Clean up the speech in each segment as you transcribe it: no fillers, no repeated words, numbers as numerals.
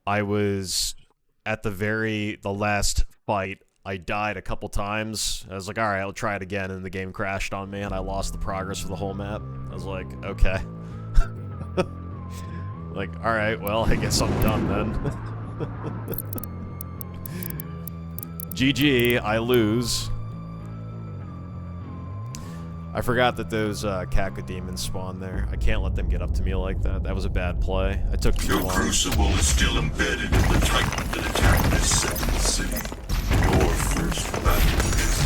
I was at the last fight. I died a couple times. I was like, all right, I'll try it again, and the game crashed on me, and I lost the progress for the whole map. I was like, okay. Like, all right, well, I guess I'm done then. GG, I lose. I forgot that those cacodemons spawn there. I can't let them get up to me like that. That was a bad play. I took too long. Your crucible is still embedded in the Titan that attacked this second city. Your first battle is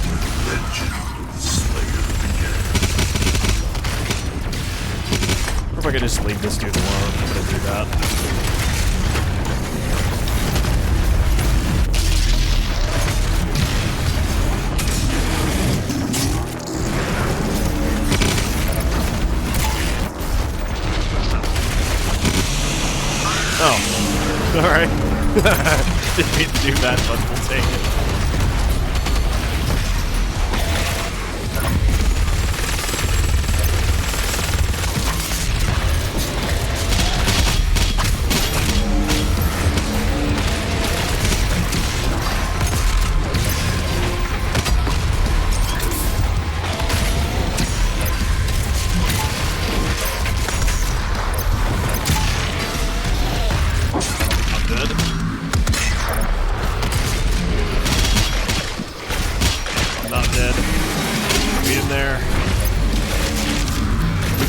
the legend of the Slayer began. Or if I could just leave this dude alone, I'm gonna do that. Oh, alright. Didn't mean to do that, but we'll take it.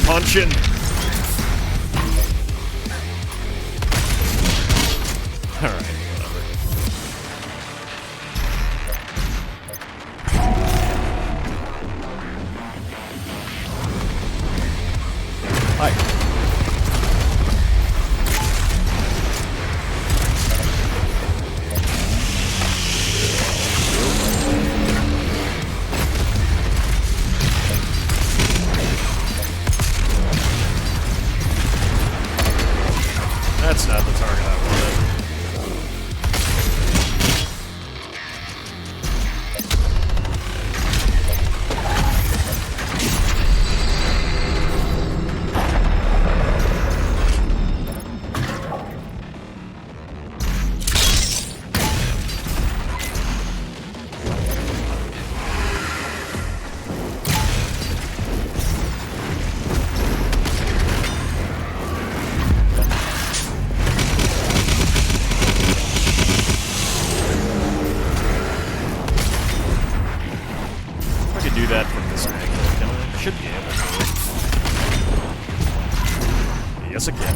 Punching. Alright, whatever. Hi. That's not the target I wanted. Do that from this angle. I should be able to. Yes, I can.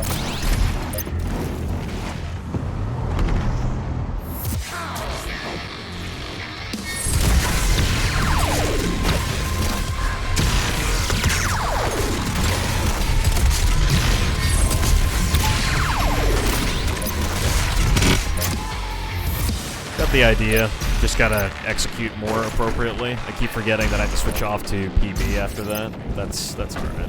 Got the idea. Just gotta execute more appropriately. I keep forgetting that I have to switch off to PB after that. That's alright.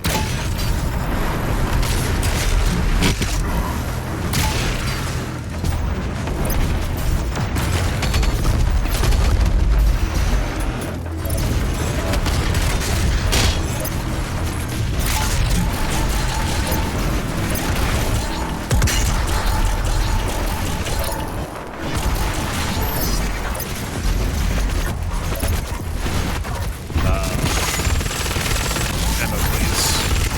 Ammo, please.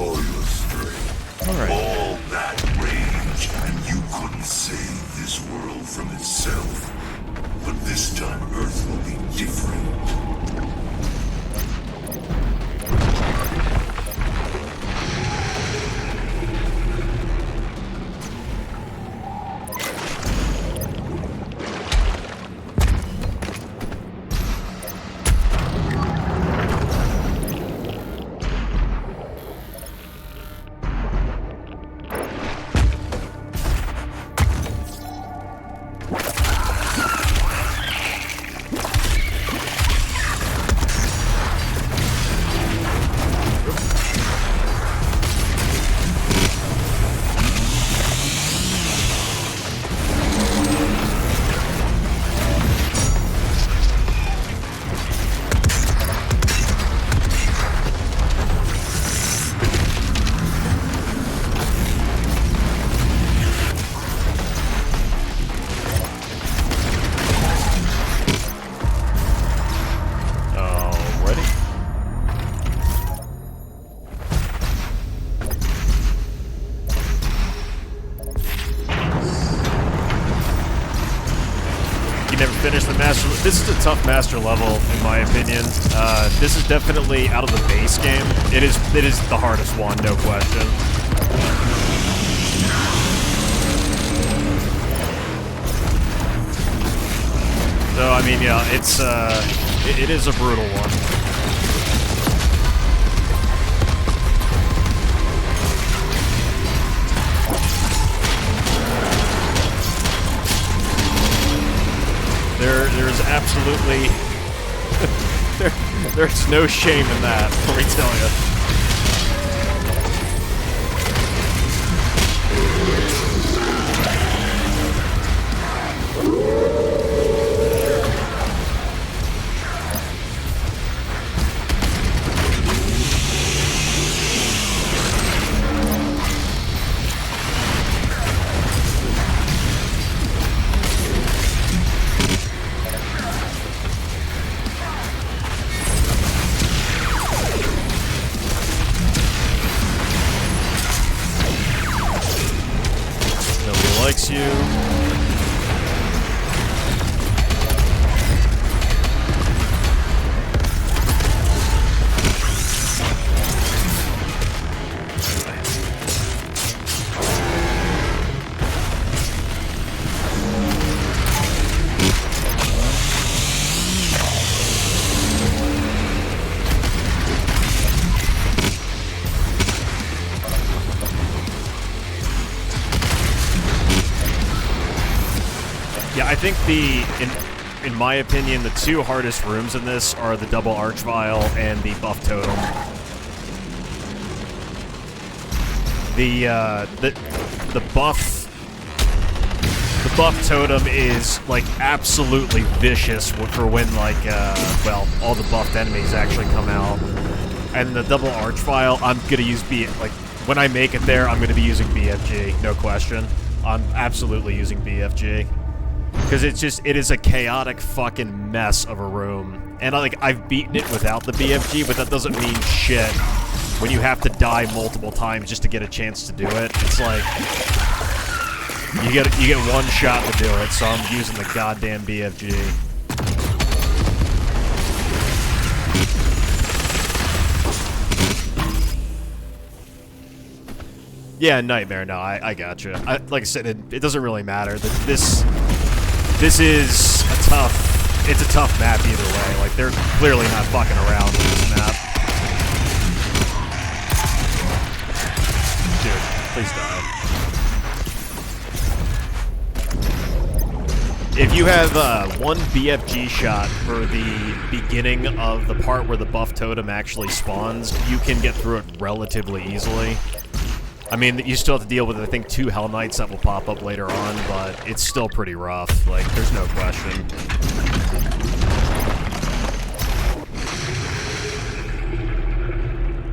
all your strength. All right. All that rage, and you couldn't save this world from itself. But this time Earth will be different. Finish the master. This is a tough master level, in my opinion. This is definitely out of the base game. It is the hardest one, no question. So I mean, yeah, it's it is a brutal one. There's absolutely there's no shame in that, let me tell you. Likes you. Yeah, I think in my opinion, the two hardest rooms in this are the double archvile and the buff totem. The buff totem is like absolutely vicious for when like well, all the buffed enemies actually come out. And the double archvile, I'm gonna use when I make it there, I'm gonna be using BFG, no question. I'm absolutely using BFG. Because it is a chaotic fucking mess of a room. And I've beaten it without the BFG, but that doesn't mean shit when you have to die multiple times just to get a chance to do it. It's like you get one shot to do it, so I'm using the goddamn BFG. Yeah, Nightmare, no, I gotcha. Like I said, it doesn't really matter. This is it's a tough map either way. Like, they're clearly not fucking around with this map. Dude, please die. If you have one BFG shot for the beginning of the part where the buff totem actually spawns, you can get through it relatively easily. I mean, you still have to deal with, I think, 2 Hell Knights that will pop up later on, but it's still pretty rough. Like, there's no question.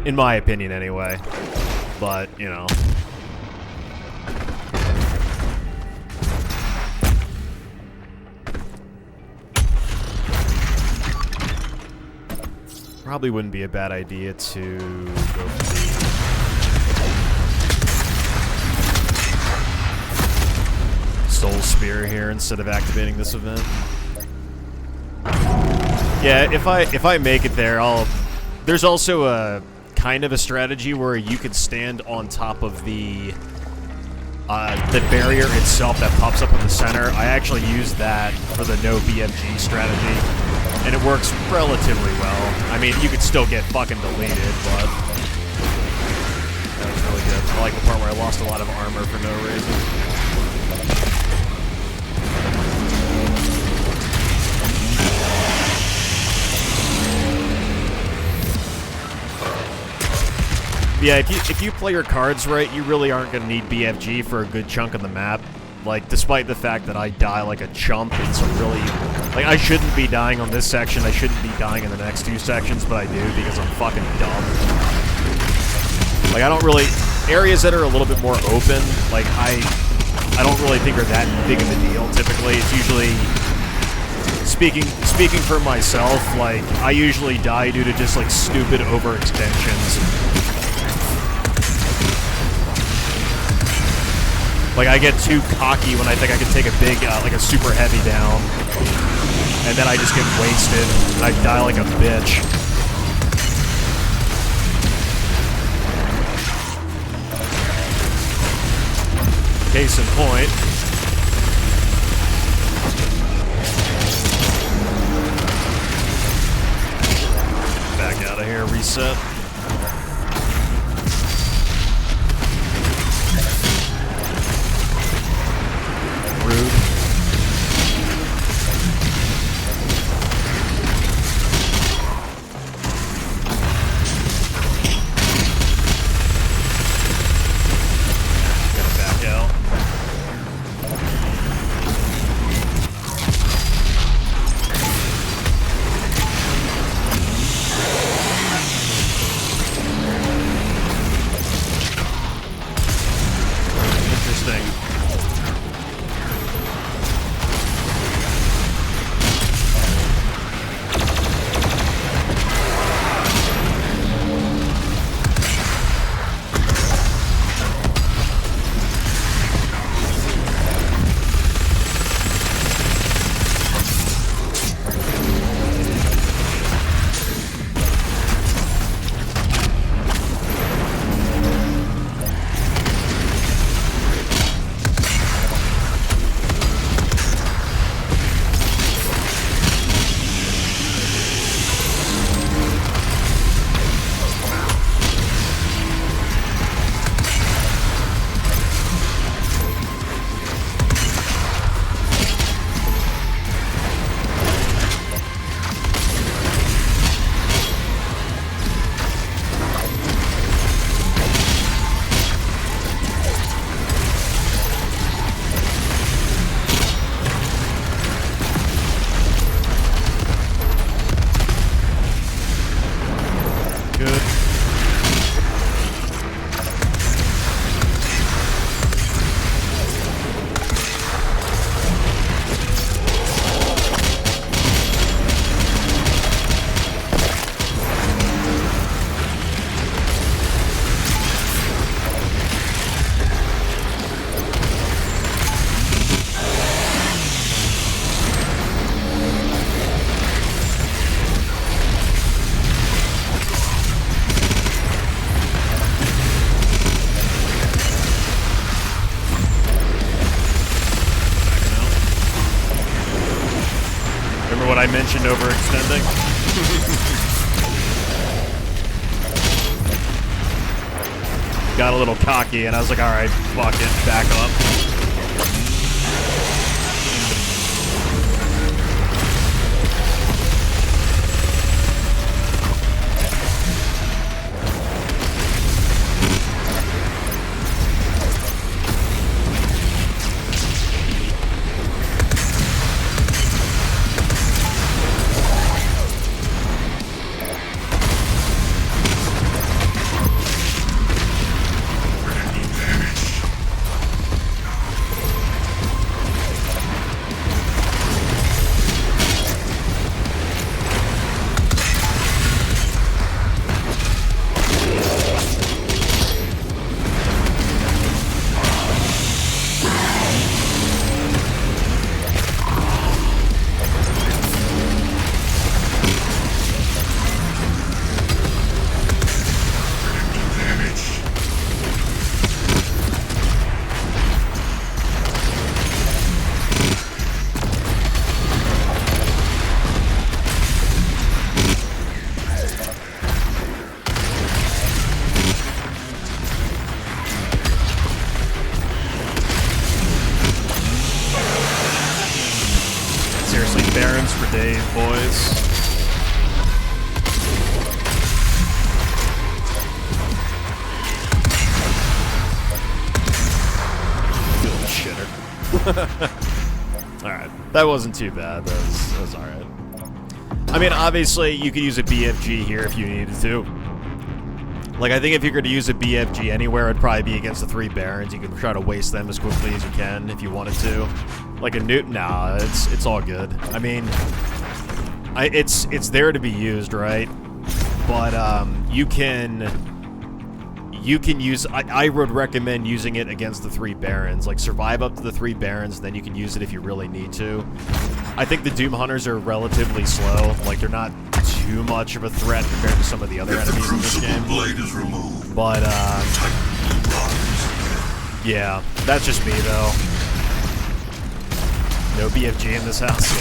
In my opinion, anyway. But, you know. Probably wouldn't be a bad idea to go for the here instead of activating this event. Yeah, if I make it there, I'll... There's also a kind of a strategy where you could stand on top of the barrier itself that pops up in the center. I actually use that for the no BFG strategy, and it works relatively well. I mean, you could still get fucking deleted, but that was really good. I like the part where I lost a lot of armor for no reason. Yeah, if you play your cards right, you really aren't going to need BFG for a good chunk of the map. Like, despite the fact that I die like a chump in some really... Like, I shouldn't be dying on this section, I shouldn't be dying in the next two sections, but I do because I'm fucking dumb. Like, I don't really... Areas that are a little bit more open, like, I don't really think are that big of a deal, typically. It's usually... Speaking for myself, like, I usually die due to just, like, stupid overextensions. Like, I get too cocky when I think I can take a big, like a super heavy down. And then I just get wasted, and I die like a bitch. Case in point. Back out of here, reset. Rude. Gotta back out. Interesting. What I mentioned overextending. Got a little cocky and I was like, alright, fuck it, back up. days, boys. Shitter. Alright, that wasn't too bad. That was alright. I mean, obviously, you could use a BFG here if you needed to. Like, I think if you're going to use a BFG anywhere, it'd probably be against the 3 Barons. You can try to waste them as quickly as you can if you wanted to. Like a Newt, nah, it's all good. I mean, it's there to be used, right? But you can use. I would recommend using it against the 3 Barons. Like, survive up to the 3 Barons, then you can use it if you really need to. I think the Doom Hunters are relatively slow. Like, they're not too much of a threat compared to some of the other enemies in this game. But yeah, that's just me though. No BFG in this house. Yeah,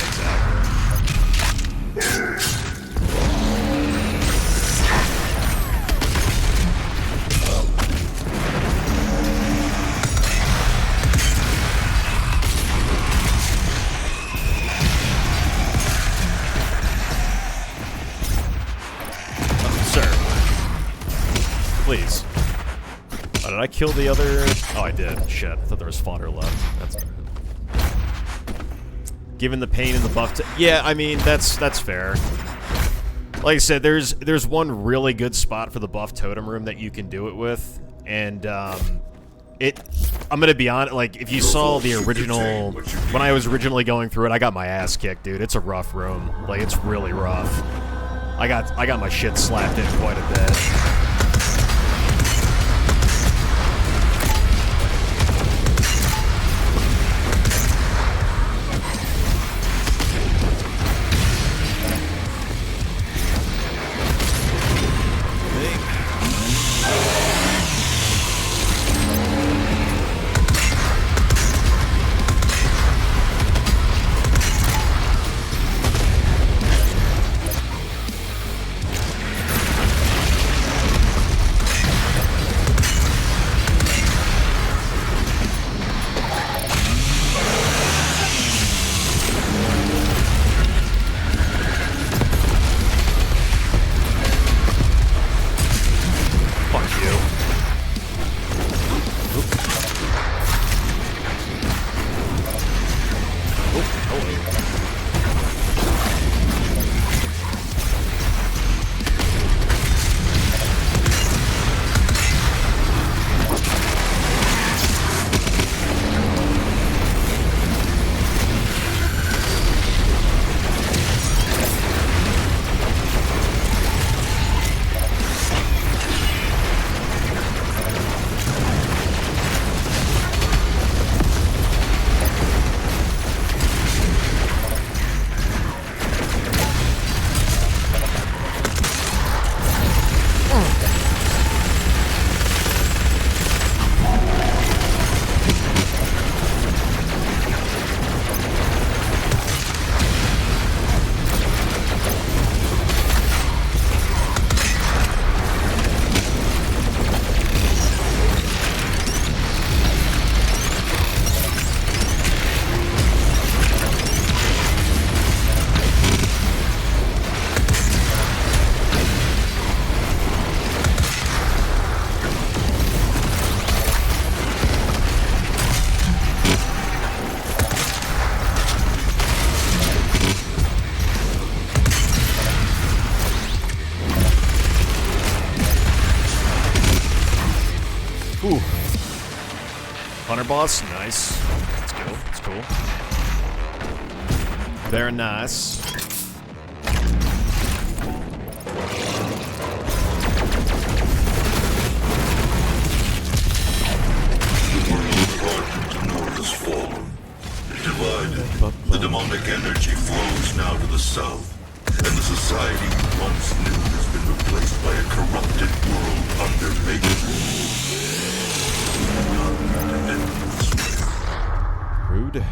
exactly. Please. Oh, did I kill the other? Oh, I did. Shit. I thought there was fodder left. That's bad. Given the pain and the buff to... Yeah, I mean, that's fair. Like I said, there's one really good spot for the buff totem room that you can do it with. And, I'm gonna be honest, like, if you saw the original... When I was originally going through it, I got my ass kicked, dude. It's a rough room. Like, it's really rough. I got my shit slapped in quite a bit. Ooh. Hunter boss, nice. Let's go. It's cool. Very nice. The demonic energy flows now to the south, and the society you once knew has been replaced by a corrupted world under Maker's rule. Not endless way. Rude.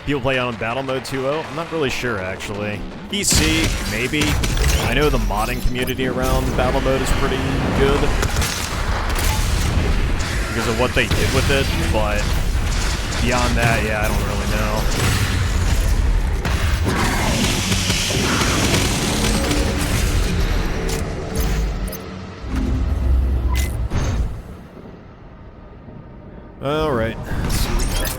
People play on battle mode 2.0? I'm not really sure, actually. PC, maybe. I know the modding community around battle mode is pretty good because of what they did with it, but beyond that, yeah, I don't really know. Alright, let's see what we got.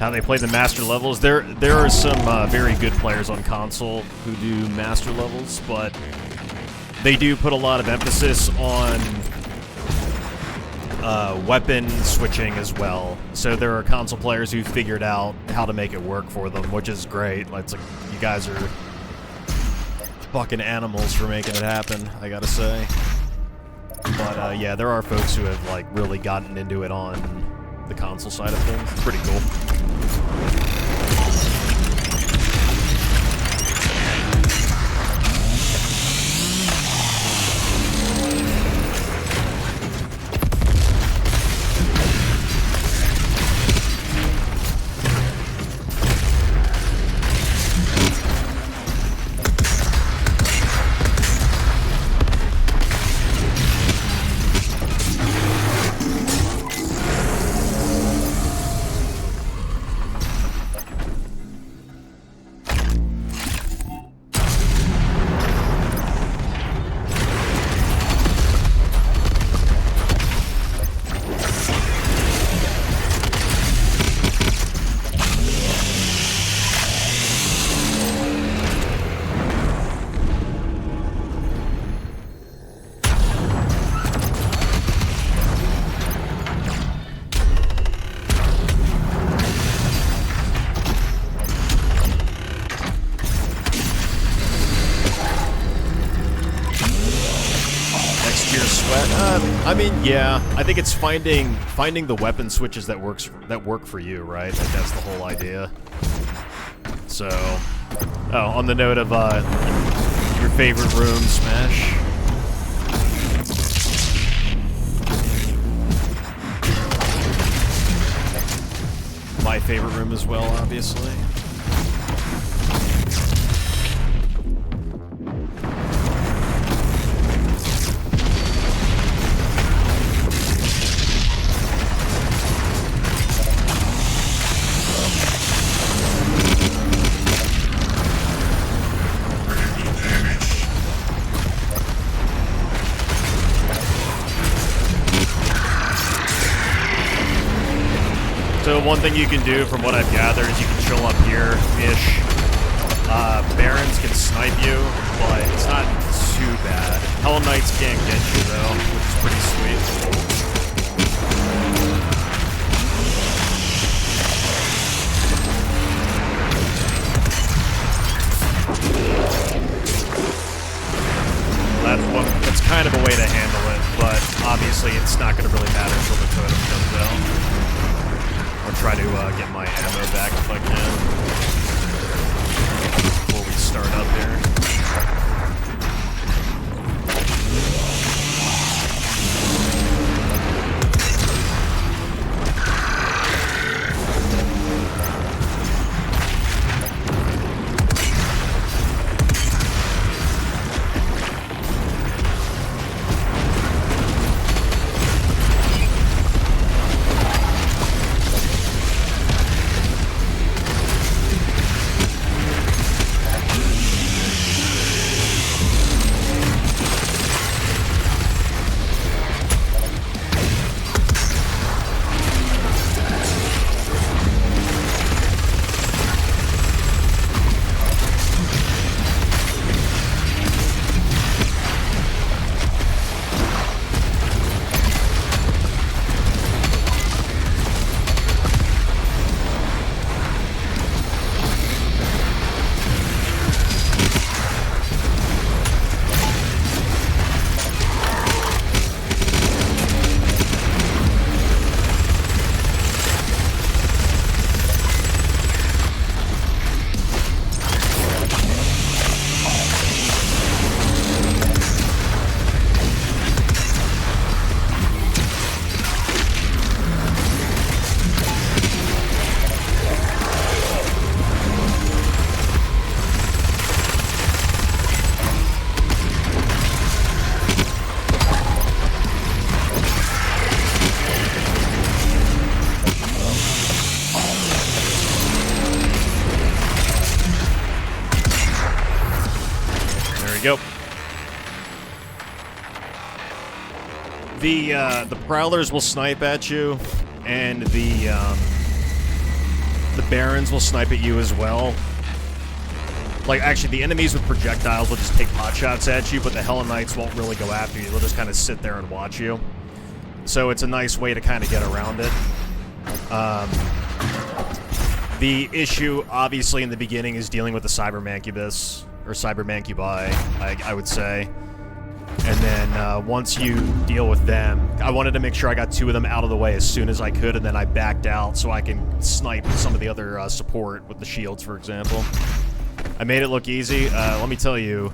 How they play the master levels. There are some very good players on console who do master levels, but they do put a lot of emphasis on weapon switching as well. So there are console players who figured out how to make it work for them, which is great. It's like, you guys are fucking animals for making it happen, I gotta say. But yeah, there are folks who have like really gotten into it on the console side of things. It's pretty cool. I mean, yeah, I think it's finding the weapon switches that work for you, right? Like, that's the whole idea. So, oh, on the note of your favorite room, Smash. My favorite room as well, obviously. So one thing you can do, from what I've gathered, is you can chill up here-ish. Barons can snipe you, but it's not too bad. Hell Knights can't get you, though, which is pretty sweet. That's kind of a way to handle it, but obviously it's not going to really matter until the totem comes out. I'll try to get my ammo back if I can before we start up here. Go. The Prowlers will snipe at you, and the the Barons will snipe at you as well. Like, actually, the enemies with projectiles will just take pot shots at you, but the Hell Knights won't really go after you. They'll just kind of sit there and watch you. So it's a nice way to kind of get around it. The issue, obviously, in the beginning is dealing with the Cyber Mancubus, or Cyber Mancubi, I would say. And then once you deal with them, I wanted to make sure I got 2 of them out of the way as soon as I could, and then I backed out so I can snipe some of the other support with the shields, for example. I made it look easy. Let me tell you,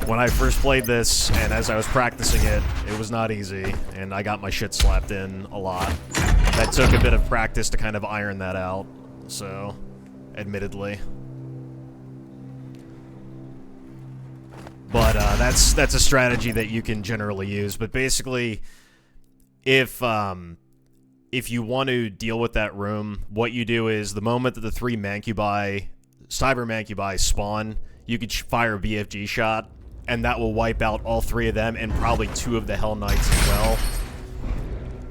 when I first played this, and as I was practicing it, it was not easy, and I got my shit slapped in a lot. That took a bit of practice to kind of iron that out, so, admittedly. But that's a strategy that you can generally use. But basically, if you want to deal with that room, what you do is the moment that the 3 Mancubi, Cyber Mancubi spawn, you could fire a BFG shot, and that will wipe out all 3 of them and probably 2 of the Hell Knights as well.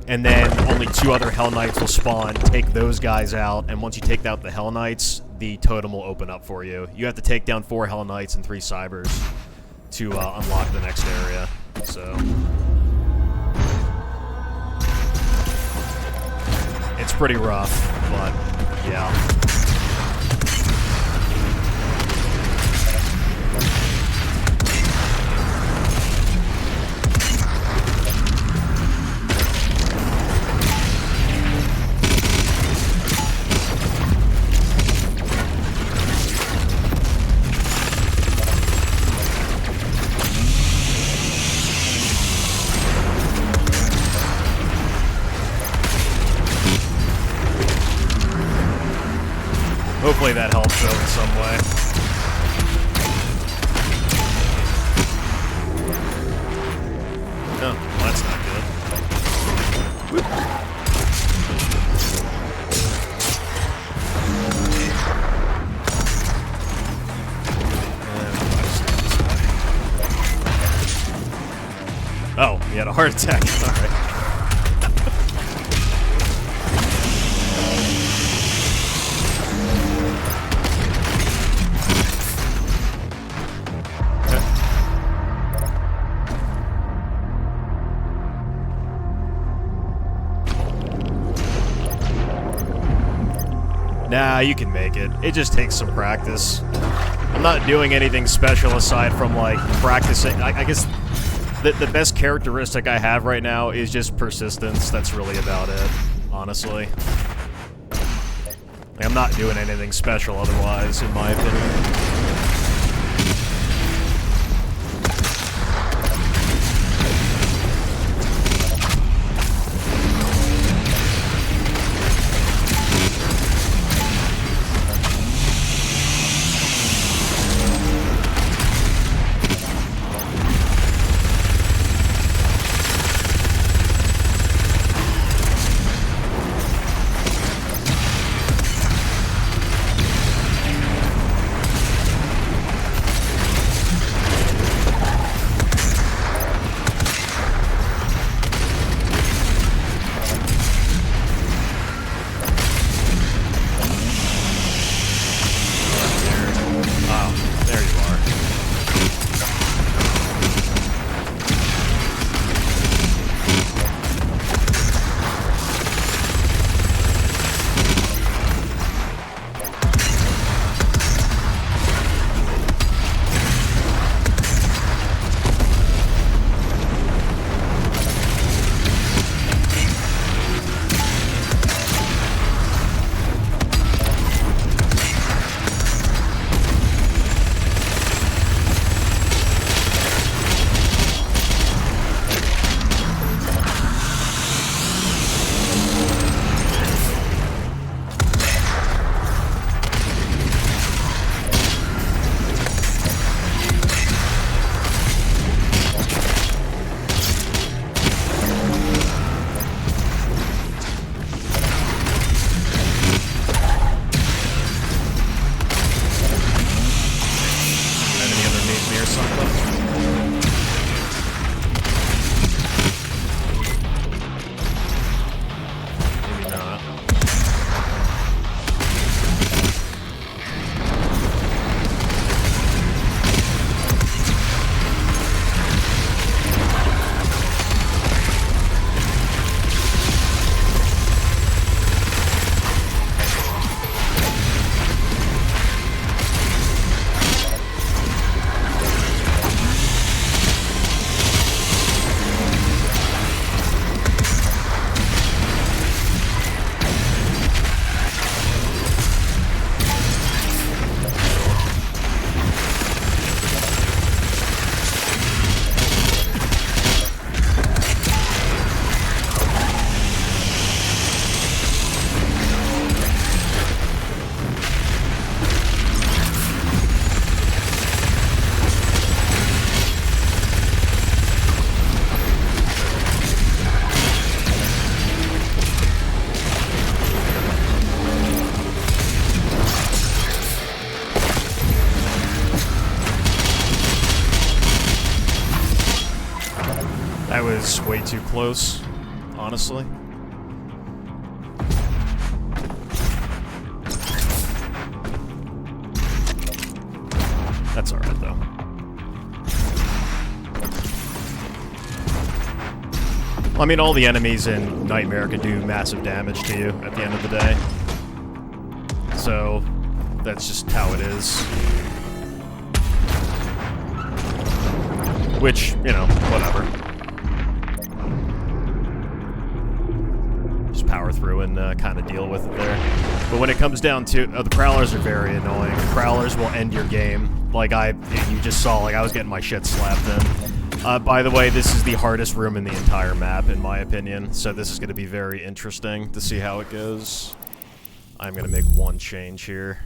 And then only 2 other Hell Knights will spawn, take those guys out, and once you take out the Hell Knights, the totem will open up for you. You have to take down 4 Hell Knights and 3 Cybers to unlock the next area, so... It's pretty rough, but, yeah. Hopefully that helps though in some way. Oh, well, that's not good. Whoop. Oh, he had a heart attack. Alright. Nah, you can make it. It just takes some practice. I'm not doing anything special aside from, like, practicing. I guess the best characteristic I have right now is just persistence. That's really about it, honestly. I'm not doing anything special otherwise, in my opinion. That was way too close, honestly. That's alright, though. I mean, all the enemies in Nightmare can do massive damage to you at the end of the day. So, that's just how it is. Which, you know, whatever. Just power through and kind of deal with it there. But when it comes down to... the Prowlers are very annoying. The Prowlers will end your game. Like you just saw, like I was getting my shit slapped in. By the way, this is the hardest room in the entire map, in my opinion. So this is going to be very interesting to see how it goes. I'm going to make one change here.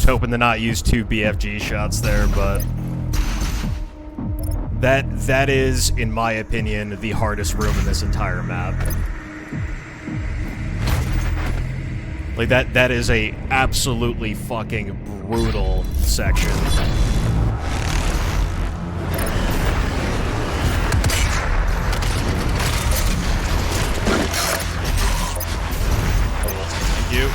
Hoping to not use 2 BFG shots there, but that is, in my opinion, the hardest room in this entire map. Like that is a absolutely fucking brutal section. Thank you.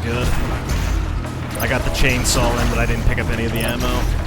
good. I got the chainsaw in, but I didn't pick up any of the ammo.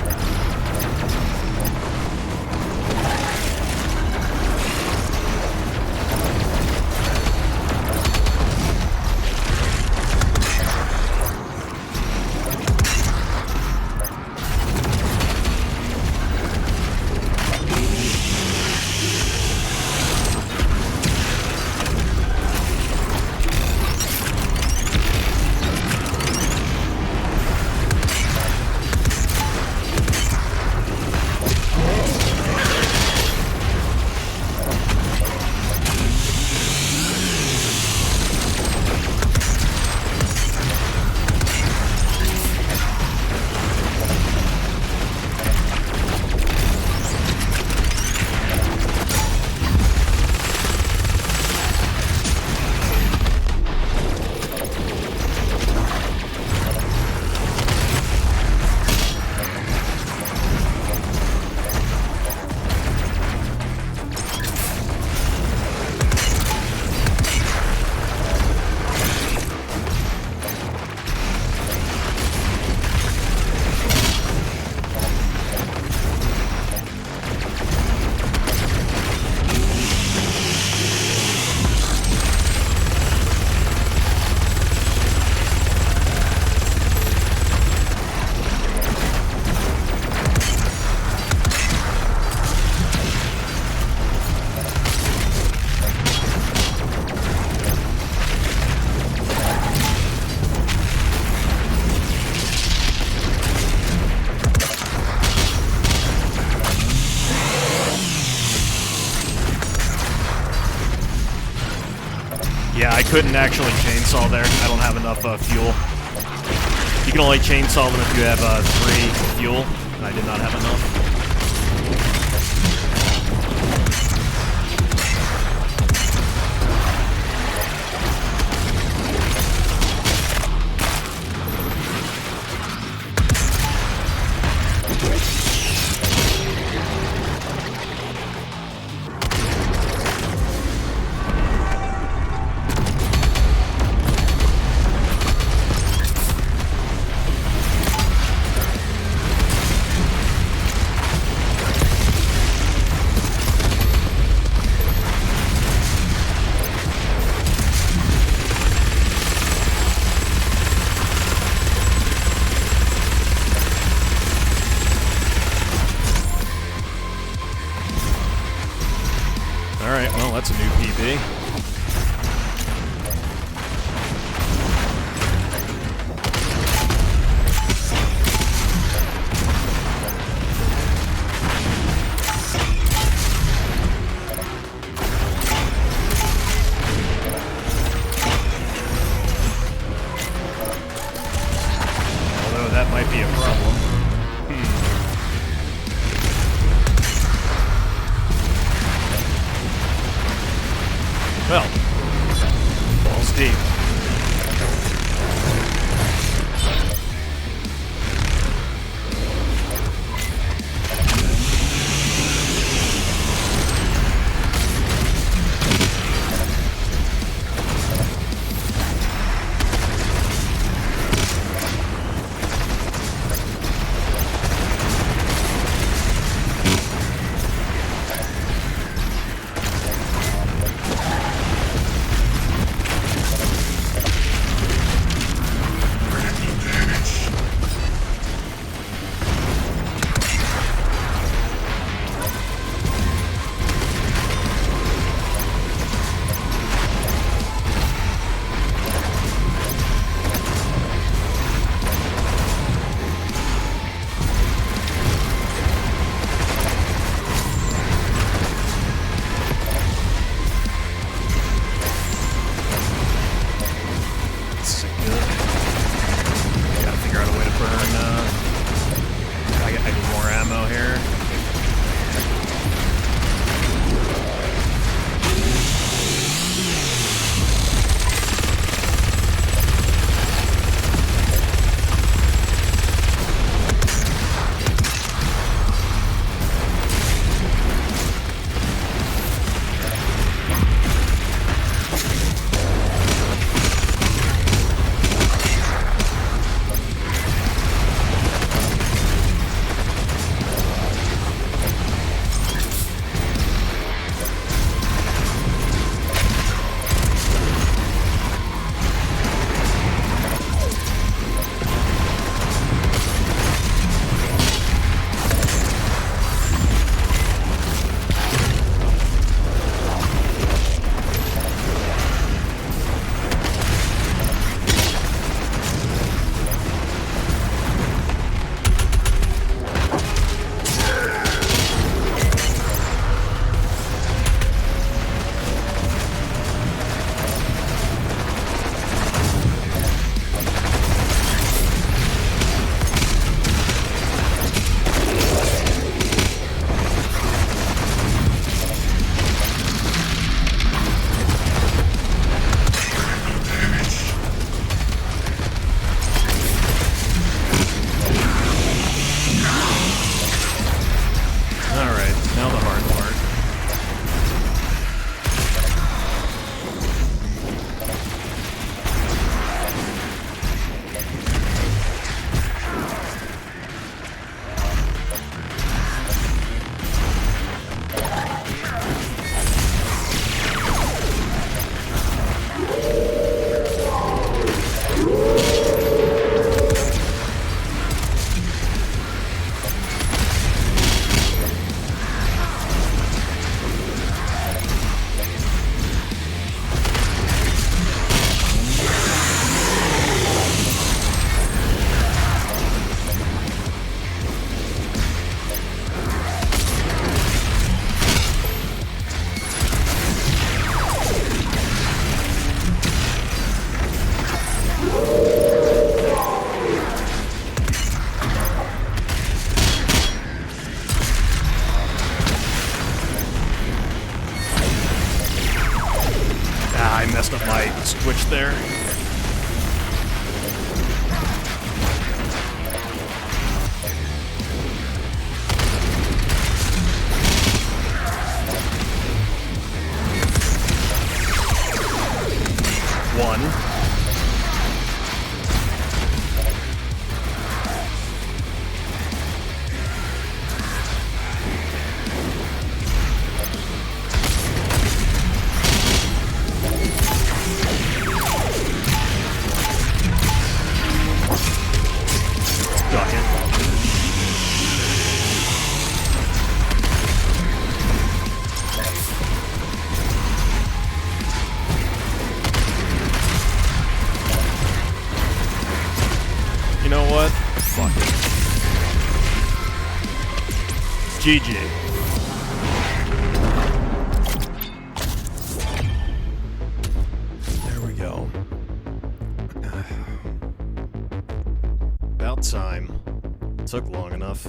Yeah, I couldn't actually chainsaw there. I don't have enough fuel. You can only chainsaw them if you have 3 fuel, and I did not have enough. Alright, well, that's a new PB. Although that might be a problem. Well, balls deep. GG. There we go. About time. Took long enough.